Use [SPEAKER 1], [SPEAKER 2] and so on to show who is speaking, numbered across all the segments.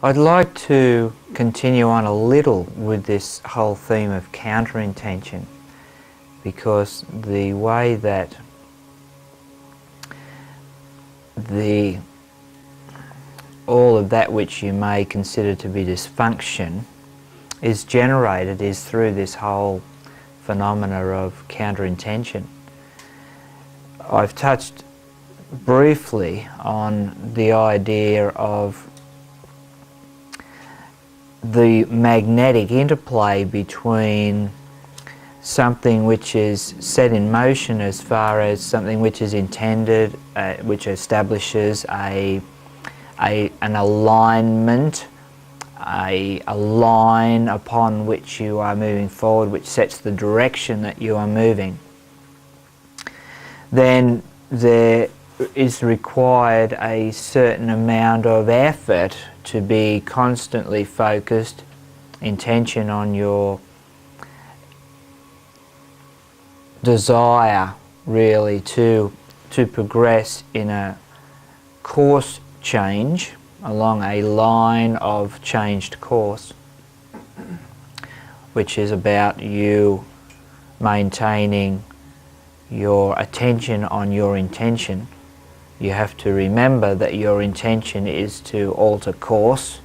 [SPEAKER 1] I'd like to continue on a little with this whole theme of counter-intention, because the way that all of that which you may consider to be dysfunction is generated is through this whole phenomena of counter-intention. I've touched briefly on the idea of the magnetic interplay between something which is set in motion as far as something which is intended, which establishes an alignment, a line upon which you are moving forward, which sets the direction that you are moving. Then there is required a certain amount of effort to be constantly focused, intention on your desire really to progress in a course change along a line of changed course, which is about you maintaining your attention on your intention. You have to remember that your intention is to alter course,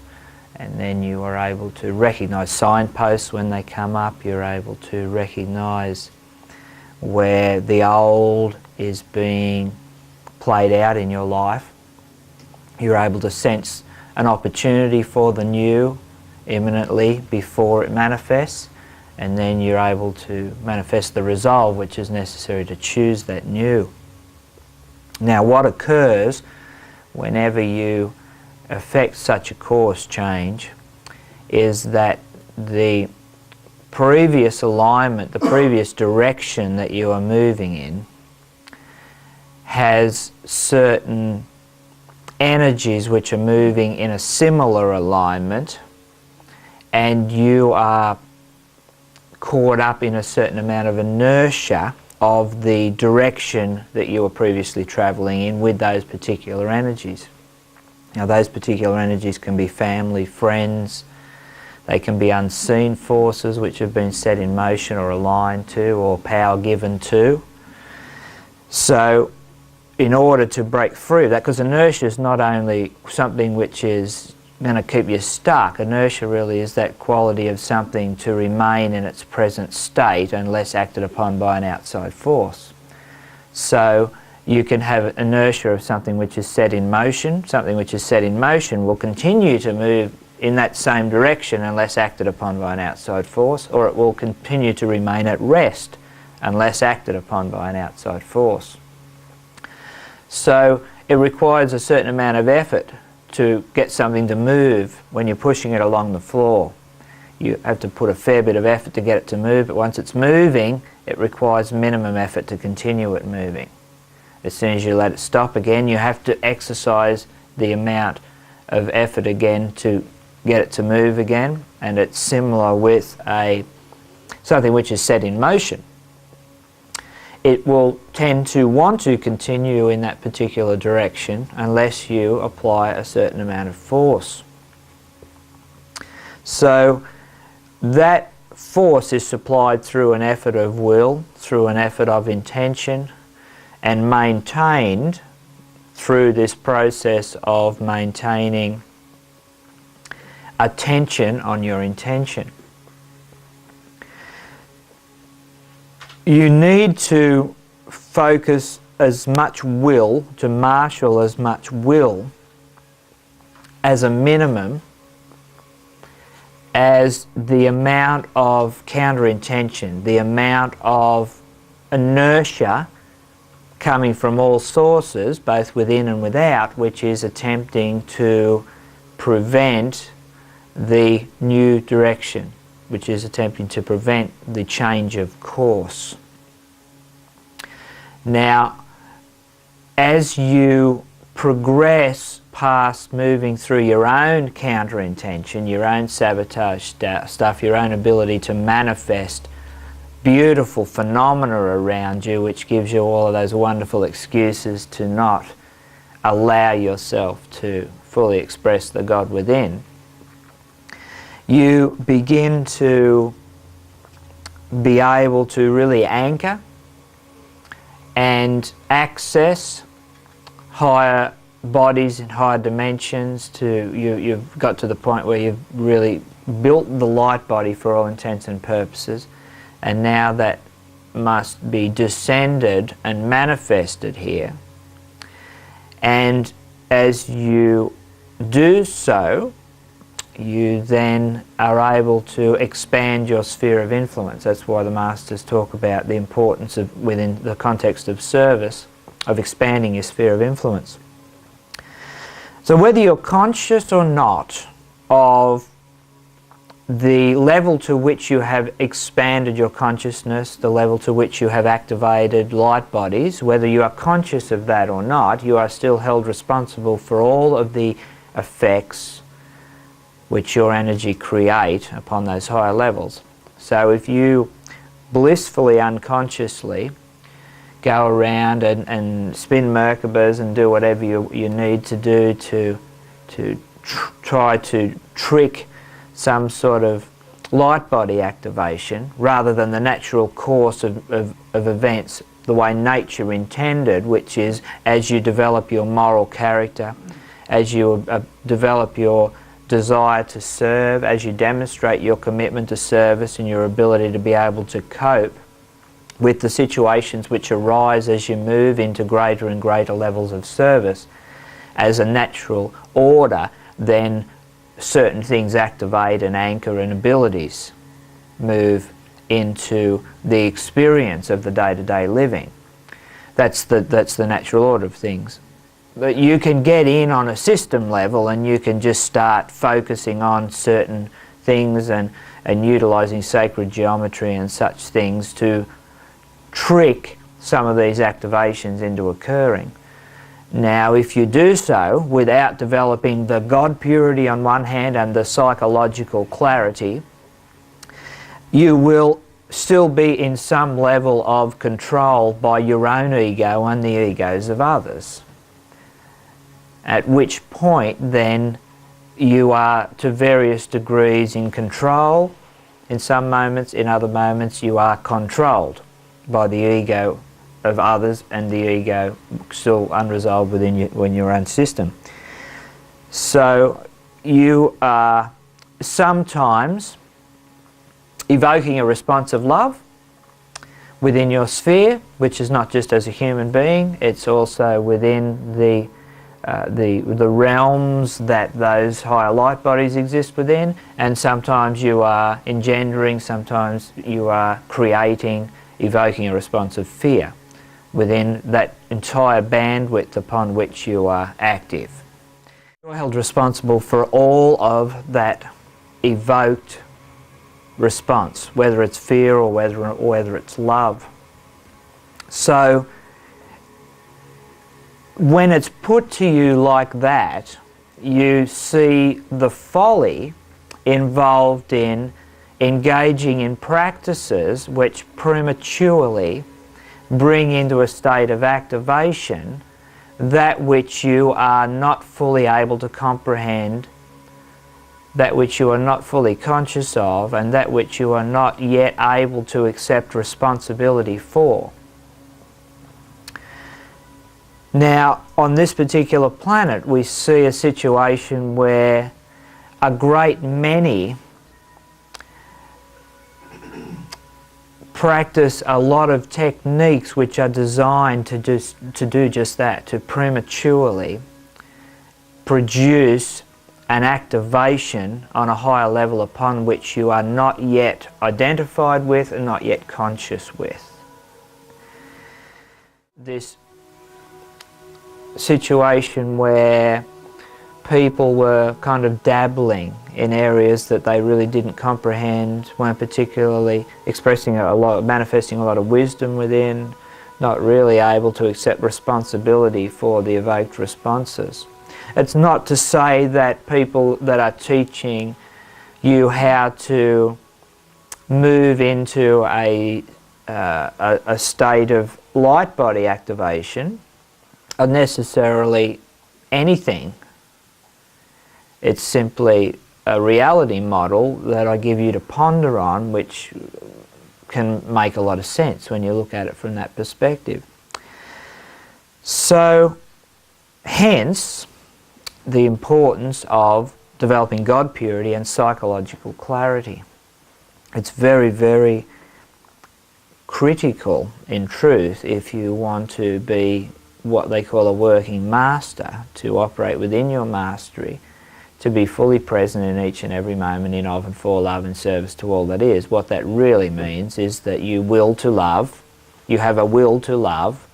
[SPEAKER 1] and then you are able to recognize signposts when they come up. You're able to recognize where the old is being played out in your life. You're able to sense an opportunity for the new imminently before it manifests, and then you're able to manifest the resolve which is necessary to choose that new. Now, what occurs whenever you effect such a course change is that the previous alignment, the previous direction that you are moving in, has certain energies which are moving in a similar alignment, and you are caught up in a certain amount of inertia of the direction that you were previously travelling in with those particular energies. Now, those particular energies can be family, friends, they can be unseen forces which have been set in motion or aligned to, or power given to. So in order to break free of that, because inertia is not only something which is going to keep you stuck, inertia really is that quality of something to remain in its present state unless acted upon by an outside force. So you can have inertia of something which is set in motion. Something which is set in motion will continue to move in that same direction unless acted upon by an outside force, or it will continue to remain at rest unless acted upon by an outside force. So it requires a certain amount of effort to get something to move when you're pushing it along the floor. You have to put a fair bit of effort to get it to move, but once it's moving, it requires minimum effort to continue it moving. As soon as you let it stop again, you have to exercise the amount of effort again to get it to move again, and it's similar with something which is set in motion. It will tend to want to continue in that particular direction unless you apply a certain amount of force. So that force is supplied through an effort of will, through an effort of intention, and maintained through this process of maintaining attention on your intention. You need to focus as much will, to marshal as much will as a minimum as the amount of counter-intention, the amount of inertia coming from all sources, both within and without, which is attempting to prevent the new direction, which is attempting to prevent the change of course. Now, as you progress past moving through your own counter-intention, your own sabotage stuff, your own ability to manifest beautiful phenomena around you, which gives you all of those wonderful excuses to not allow yourself to fully express the God within, you begin to be able to really anchor and access higher bodies in higher dimensions. You've got to the point where you've really built the light body for all intents and purposes, and now that must be descended and manifested here. And as you do so, you then are able to expand your sphere of influence. That's why the masters talk about the importance of, within the context of service, of expanding your sphere of influence. So whether you're conscious or not of the level to which you have expanded your consciousness, the level to which you have activated light bodies, whether you are conscious of that or not, you are still held responsible for all of the effects which your energy create upon those higher levels. So if you blissfully, unconsciously go around and spin Merkabas and do whatever you need to do to try to trick some sort of light body activation, rather than the natural course of events, the way nature intended, which is as you develop your moral character, as you develop your desire to serve, as you demonstrate your commitment to service and your ability to be able to cope with the situations which arise as you move into greater and greater levels of service, as a natural order, then certain things activate and anchor, and abilities move into the experience of the day-to-day living. That's the natural order of things. But you can get in on a system level and you can just start focusing on certain things and utilizing sacred geometry and such things to trick some of these activations into occurring. Now, if you do so without developing the God purity on one hand and the psychological clarity, you will still be in some level of control by your own ego and the egos of others. At which point then you are to various degrees in control in some moments, in other moments you are controlled by the ego of others and the ego still unresolved within your own system. So you are sometimes evoking a response of love within your sphere, which is not just as a human being, it's also within the realms that those higher light bodies exist within, and sometimes you are engendering, sometimes you are creating, evoking a response of fear within that entire bandwidth upon which you are active. You are held responsible for all of that evoked response, whether it's fear or whether it's love. So when it's put to you like that, you see the folly involved in engaging in practices which prematurely bring into a state of activation that which you are not fully able to comprehend, that which you are not fully conscious of, and that which you are not yet able to accept responsibility for. Now, on this particular planet, we see a situation where a great many practice a lot of techniques which are designed to do just that, to prematurely produce an activation on a higher level upon which you are not yet identified with and not yet conscious with. This situation where people were kind of dabbling in areas that they really didn't comprehend, weren't particularly expressing manifesting a lot of wisdom within, not really able to accept responsibility for the evoked responses. It's not to say that people that are teaching you how to move into a state of light body activation are necessarily anything. It's simply a reality model that I give you to ponder on, which can make a lot of sense when you look at it from that perspective. So, hence, the importance of developing God purity and psychological clarity. It's very, very critical, in truth, if you want to be what they call a working master, to operate within your mastery, to be fully present in each and every moment in, of, and for love and service to all that is. What that really means is that you will to love, you have a will to love,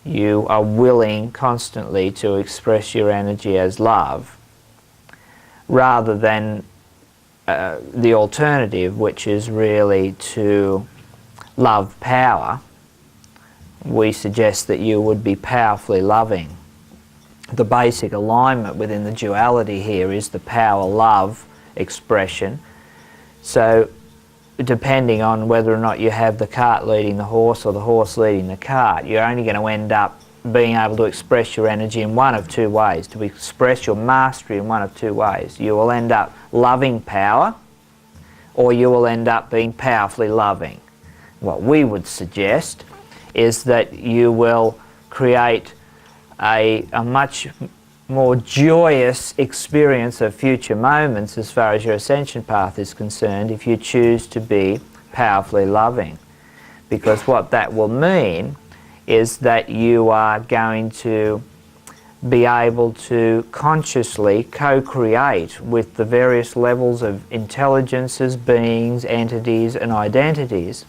[SPEAKER 1] you are willing constantly to express your energy as love, rather than the alternative, which is really to love power. We suggest that you would be powerfully loving. The basic alignment within the duality here is the power-love expression. So, depending on whether or not you have the cart leading the horse or the horse leading the cart, you're only going to end up being able to express your energy in one of two ways, to express your mastery in one of two ways. You will end up loving power, or you will end up being powerfully loving. What we would suggest is that you will create a much more joyous experience of future moments as far as your ascension path is concerned if you choose to be powerfully loving. Because what that will mean is that you are going to be able to consciously co-create with the various levels of intelligences, beings, entities and identities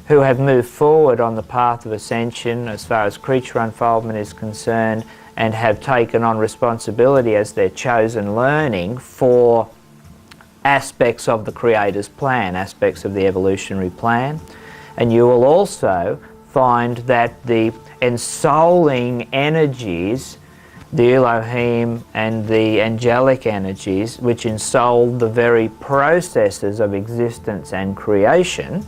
[SPEAKER 1] who have moved forward on the path of ascension as far as creature unfoldment is concerned, and have taken on responsibility as their chosen learning for aspects of the Creator's plan, aspects of the evolutionary plan. And you will also find that the ensouling energies, the Elohim and the angelic energies, which ensoul the very processes of existence and creation,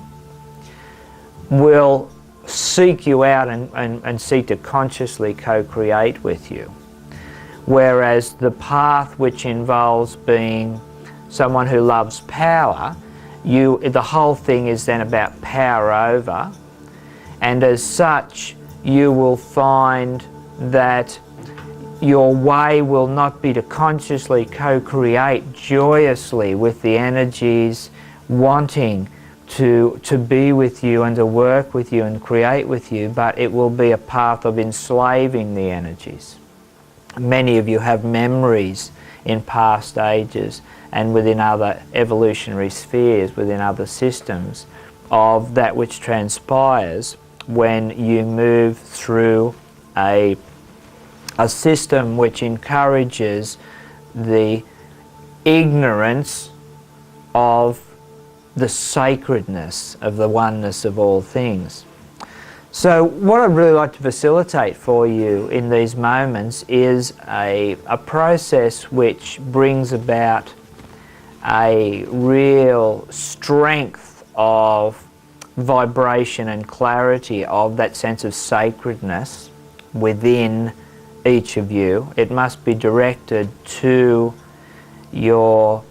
[SPEAKER 1] will seek you out and seek to consciously co-create with you. Whereas the path which involves being someone who loves power, the whole thing is then about power over, and as such you will find that your way will not be to consciously co-create joyously with the energies wanting to be with you and to work with you and create with you, but it will be a path of enslaving the energies. Many of you have memories in past ages and within other evolutionary spheres, within other systems, of that which transpires when you move through a system which encourages the ignorance of the sacredness of the oneness of all things. So what I'd really like to facilitate for you in these moments is a process which brings about a real strength of vibration and clarity of that sense of sacredness within each of you. It must be directed to your,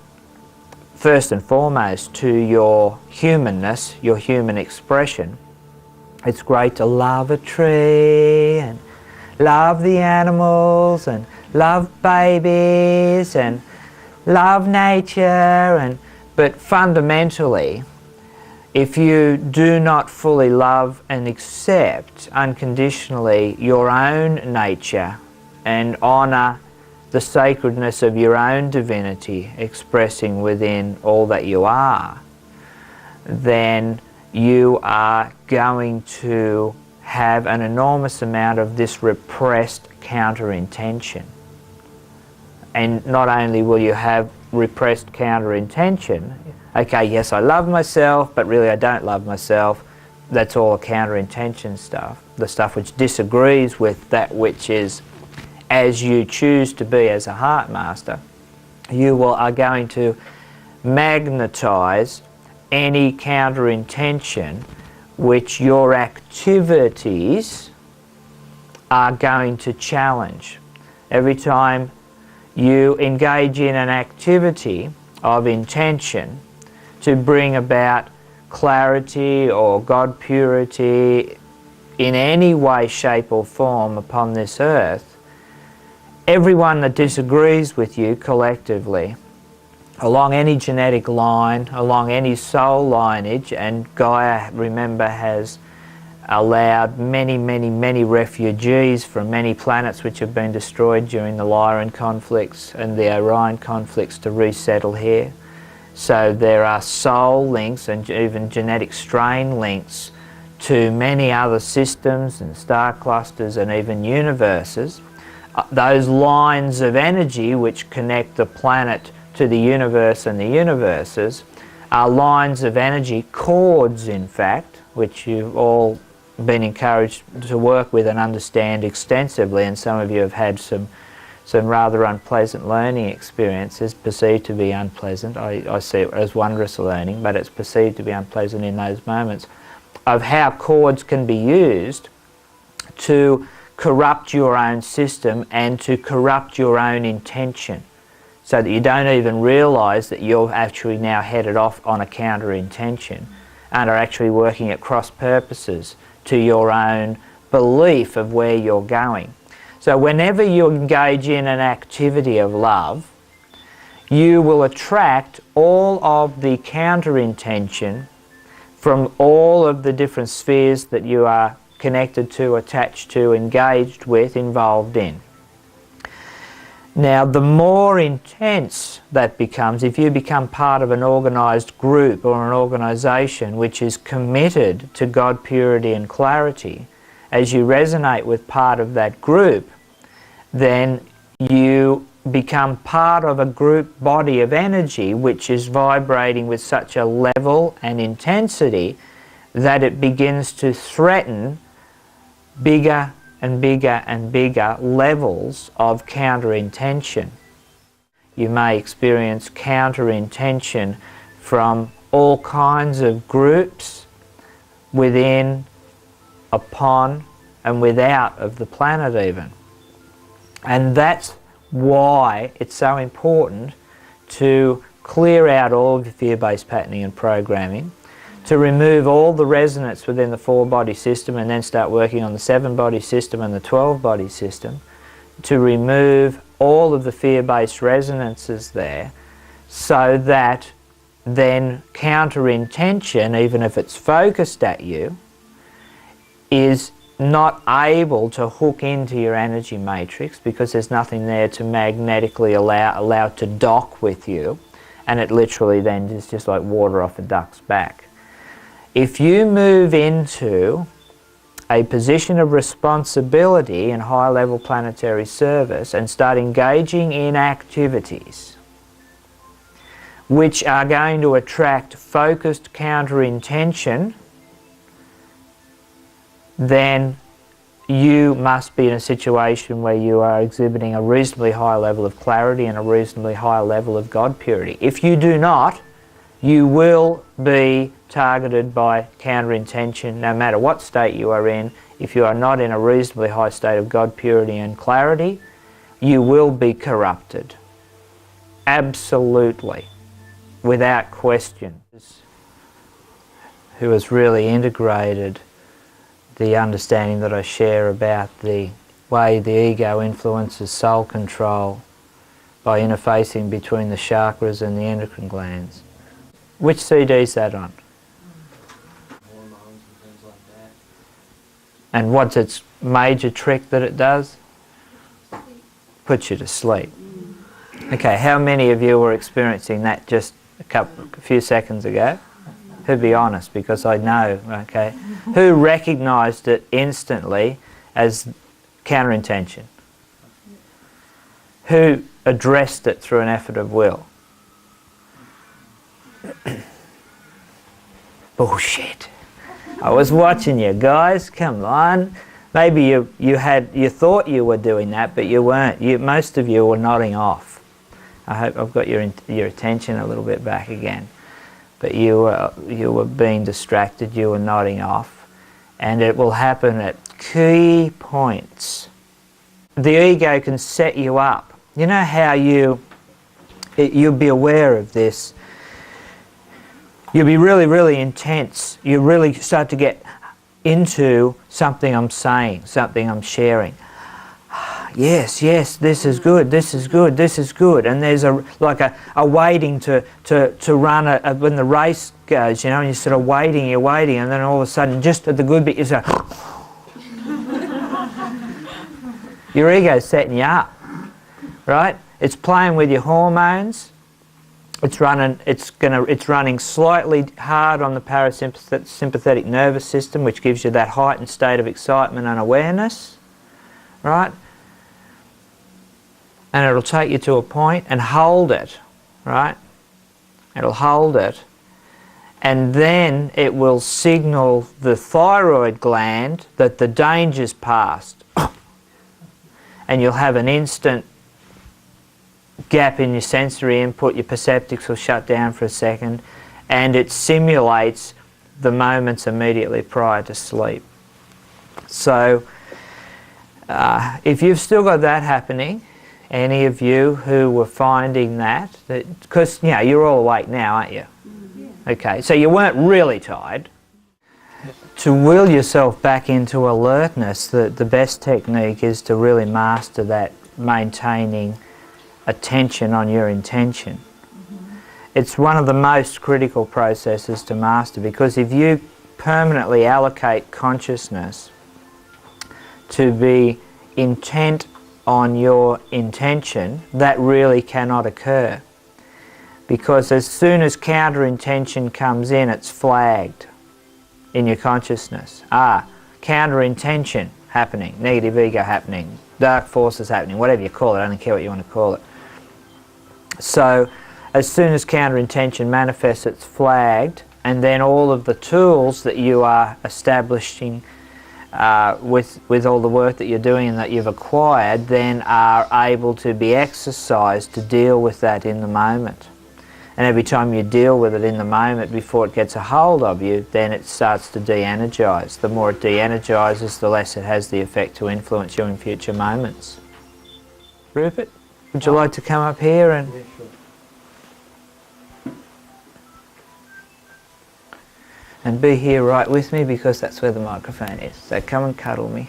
[SPEAKER 1] first and foremost, to your humanness, your human expression. It's great to love a tree and love the animals and love babies and love nature, but fundamentally, if you do not fully love and accept unconditionally your own nature and honour the sacredness of your own divinity expressing within all that you are, then you are going to have an enormous amount of this repressed counter-intention. And not only will you have repressed counter-intention, okay, yes, I love myself, but really I don't love myself. That's all counter-intention stuff, the stuff which disagrees with that which is as you choose to be as a heart master. You are going to magnetize any counter-intention which your activities are going to challenge. Every time you engage in an activity of intention to bring about clarity or God purity in any way, shape or form upon this earth, everyone that disagrees with you collectively, along any genetic line, along any soul lineage, and Gaia, remember, has allowed many refugees from many planets which have been destroyed during the Lyran conflicts and the Orion conflicts to resettle here. So there are soul links and even genetic strain links to many other systems and star clusters and even universes. Those lines of energy which connect the planet to the universe and the universes are lines of energy, cords in fact, which you've all been encouraged to work with and understand extensively, and some of you have had some rather unpleasant learning experiences, perceived to be unpleasant. I see it as wondrous learning, but it's perceived to be unpleasant in those moments, of how cords can be used to corrupt your own system and to corrupt your own intention, so that you don't even realise that you're actually now headed off on a counter intention and are actually working at cross purposes to your own belief of where you're going. So whenever you engage in an activity of love, you will attract all of the counter intention from all of the different spheres that you are connected to, attached to, engaged with, involved in. Now, the more intense that becomes, if you become part of an organised group or an organisation which is committed to God purity and clarity, as you resonate with part of that group, then you become part of a group body of energy which is vibrating with such a level and intensity that it begins to threaten bigger and bigger and bigger levels of counter-intention. You may experience counter-intention from all kinds of groups within, upon and without of the planet even. And that's why it's so important to clear out all of your fear-based patterning and programming, to remove all the resonance within the 4-body system and then start working on the 7-body system and the 12-body system, to remove all of the fear-based resonances there, so that then counter-intention, even if it's focused at you, is not able to hook into your energy matrix, because there's nothing there to magnetically allow to dock with you, and it literally then is just like water off a duck's back. If you move into a position of responsibility in high-level planetary service and start engaging in activities which are going to attract focused counter-intention, then you must be in a situation where you are exhibiting a reasonably high level of clarity and a reasonably high level of God purity. If you do not, you will be targeted by counter-intention no matter what state you are in. If you are not in a reasonably high state of God purity and clarity, you will be corrupted. Absolutely. Without question. Who has really integrated the understanding that I share about the way the ego influences soul control by interfacing between the chakras and the endocrine glands. Which CD is that on?
[SPEAKER 2] Hormones and things like that.
[SPEAKER 1] And what's its major trick that it does? Puts you to sleep. Okay, how many of you were experiencing that just a few seconds ago? Who'd be honest, because I know, okay? Who recognised it instantly as counter-intention? Who addressed it through an effort of will? Bullshit. I was watching you guys, come on. Maybe you thought you were doing that, but you weren't. Most of you were nodding off. I hope I've got your attention a little bit back again. But you were being distracted, you were nodding off, and it will happen at key points. The ego can set you up. You know how you you'll be aware of this. You'll be really, really intense. You really start to get into something I'm saying, something I'm sharing. Yes, yes, this is good, this is good, this is good. And there's a waiting to run when the race goes, you know, and you're sort of waiting, and then all of a sudden, just at the good bit, you say, your ego's setting you up, right? It's playing with your hormones. It's running slightly hard on the parasympathetic nervous system, which gives you that heightened state of excitement and awareness, right? And it'll take you to a point and hold it, right? It'll hold it, and then it will signal the thyroid gland that the danger's past. And you'll have an instant gap in your sensory input, your perceptics will shut down for a second, and it simulates the moments immediately prior to sleep. So if you've still got that happening, any of you who were finding that, because you know, you're all awake now, aren't you? Yeah. Okay, so you weren't really tired. To will yourself back into alertness, the best technique is to really master that, maintaining attention on your intention. It's one of the most critical processes to master, because if you permanently allocate consciousness to be intent on your intention, that really cannot occur, because as soon as counter-intention comes in, it's flagged in your consciousness. Counter-intention happening, negative ego happening, dark forces happening, whatever you call it, I don't care what you want to call it. So as soon as counter-intention manifests, it's flagged, and then all of the tools that you are establishing with all the work that you're doing and that you've acquired then are able to be exercised to deal with that in the moment. And every time you deal with it in the moment before it gets a hold of you, then it starts to de-energize. The more it de-energizes, the less it has the effect to influence you in future moments. Rupert, would you like to come up here and...
[SPEAKER 2] Yeah, sure.
[SPEAKER 1] And be here right with me, because that's where the microphone is. So come and cuddle me.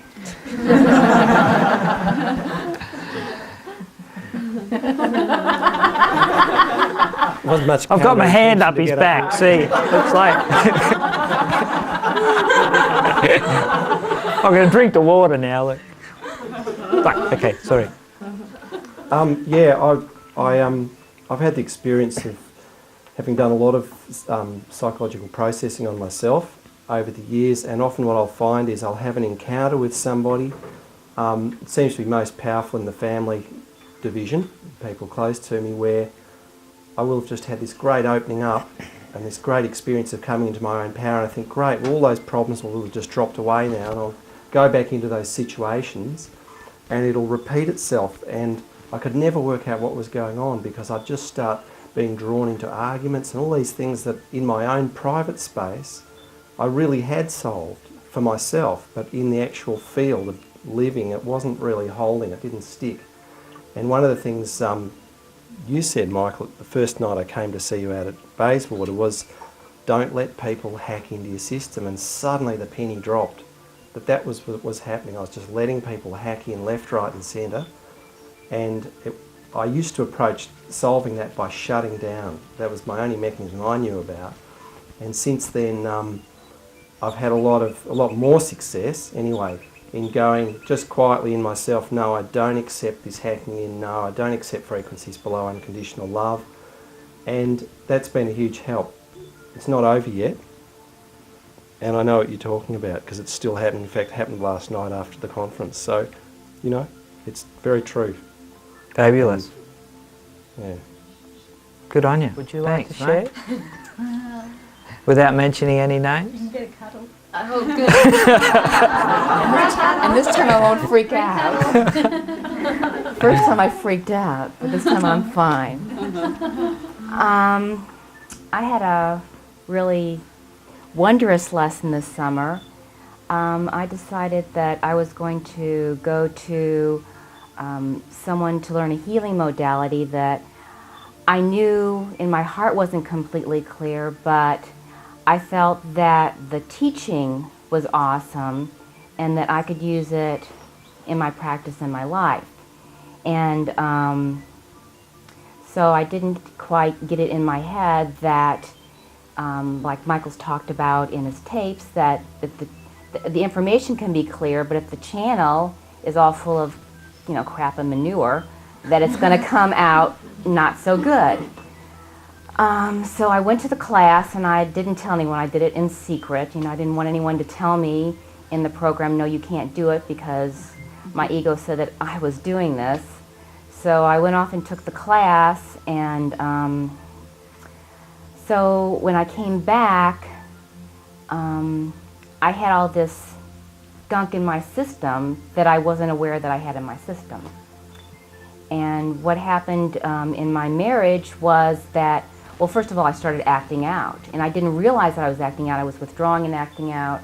[SPEAKER 2] Wasn't much.
[SPEAKER 1] I've got my hand up his back, see? It's like... I'm going to drink the water now. Look. Okay, sorry.
[SPEAKER 2] Yeah, I've had the experience of having done a lot of psychological processing on myself over the years, and often what I'll find is I'll have an encounter with somebody. It seems to be most powerful in the family division, people close to me, where I will have just had this great opening up and this great experience of coming into my own power, and I think, great, well, all those problems will have just dropped away now, and I'll go back into those situations and it'll repeat itself, and I could never work out what was going on, because I'd just start being drawn into arguments and all these things that in my own private space I really had solved for myself, but in the actual field of living it wasn't really holding, it didn't stick. And one of the things you said, Michael, the first night I came to see you out at Bayswater was, don't let people hack into your system, and suddenly the penny dropped. That was what was happening. I was just letting people hack in left, right and centre, and I used to approach solving that by shutting down. That was my only mechanism I knew about. And since then, I've had a lot more success anyway in going just quietly in myself, no, I don't accept this hacking in, no, I don't accept frequencies below unconditional love. And that's been a huge help. It's not over yet, and I know what you're talking about, because it's still happening. In fact, it happened last night after the conference. So, you know, it's very true.
[SPEAKER 1] Fabulous.
[SPEAKER 2] Yeah.
[SPEAKER 1] Good on you. Would you like to share? Without mentioning any names?
[SPEAKER 3] You can get a cuddle.
[SPEAKER 4] Oh, good. And this time I won't freak out. First time I freaked out, but this time I'm fine. I had a really wondrous lesson this summer. I decided that I was going to go to someone to learn a healing modality that I knew in my heart wasn't completely clear, but I felt that the teaching was awesome and that I could use it in my practice in my life. And so I didn't quite get it in my head that, like Michael's talked about in his tapes, that if the information can be clear, but if the channel is all full of, crap and manure, that it's going to come out not so good. So I went to the class, and I didn't tell anyone. I did it in secret. I didn't want anyone to tell me in the program, no, you can't do it, because my ego said that I was doing this. So I went off and took the class, and so when I came back, I had all this gunk in my system that I wasn't aware that I had in my system. And what happened in my marriage was that, well, first of all, I started acting out. And I didn't realize that I was acting out. I was withdrawing and acting out,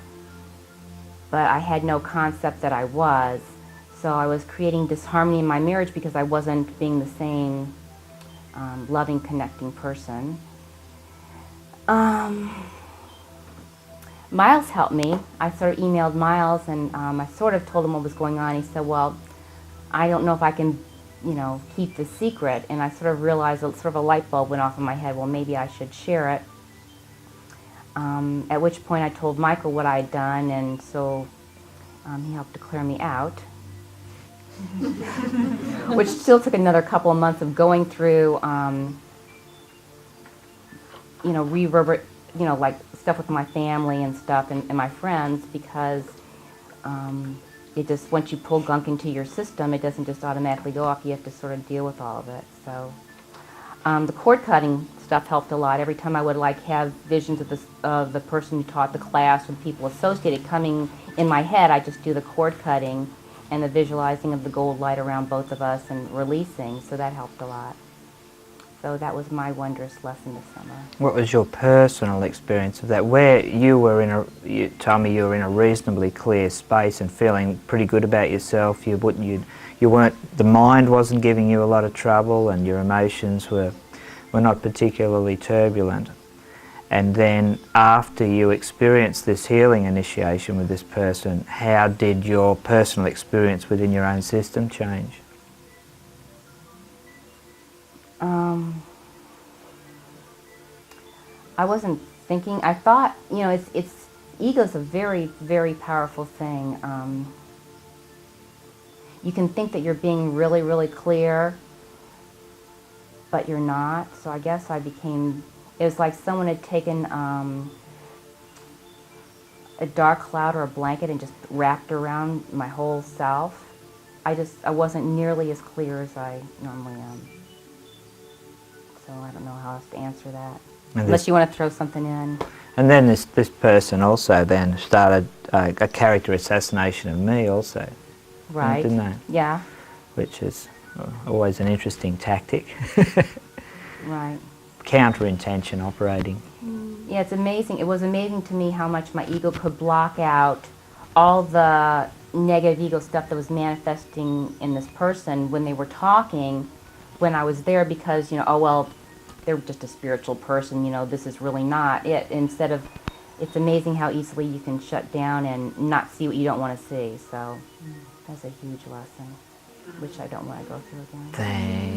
[SPEAKER 4] but I had no concept that I was. So I was creating disharmony in my marriage because I wasn't being the same loving, connecting person. Miles helped me. I sort of emailed Miles, and I sort of told him what was going on. He said, well, I don't know if I can, keep the secret. And I sort of realized, sort of a light bulb went off in my head, well, maybe I should share it. At which point I told Michael what I had done, and so he helped to clear me out. Which still took another couple of months of going through, like stuff with my family and stuff and my friends, because it just, once you pull gunk into your system, it doesn't just automatically go off. You have to sort of deal with all of it. So the cord cutting stuff helped a lot. Every time I would have visions of the person who taught the class or the people associated coming in my head, I just do the cord cutting and the visualizing of the gold light around both of us and releasing. So that helped a lot. So that was my wondrous lesson this summer.
[SPEAKER 1] What was your personal experience of that? Where you were you told me you were in a reasonably clear space and feeling pretty good about yourself. You weren't, the mind wasn't giving you a lot of trouble, and your emotions were not particularly turbulent. And then after you experienced this healing initiation with this person, how did your personal experience within your own system change?
[SPEAKER 4] I wasn't thinking. I thought, it's ego's a very, very powerful thing. You can think that you're being really, really clear, but you're not. So I guess it was like someone had taken a dark cloud or a blanket and just wrapped around my whole self. I wasn't nearly as clear as I normally am. So I don't know how else to answer that. Unless you want to throw something in.
[SPEAKER 1] And then this person also then started a character assassination of me also.
[SPEAKER 4] Right.
[SPEAKER 1] Didn't they?
[SPEAKER 4] Yeah.
[SPEAKER 1] Which is always an interesting tactic.
[SPEAKER 4] Right.
[SPEAKER 1] Counter-intention operating.
[SPEAKER 4] Yeah, it's amazing. It was amazing to me how much my ego could block out all the negative ego stuff that was manifesting in this person when they were talking, when I was there, because, they're just a spiritual person, this is really not it. Instead of, it's amazing how easily you can shut down and not see what you don't want to see. So that's a huge lesson, which I don't want to go through again.
[SPEAKER 1] Thanks.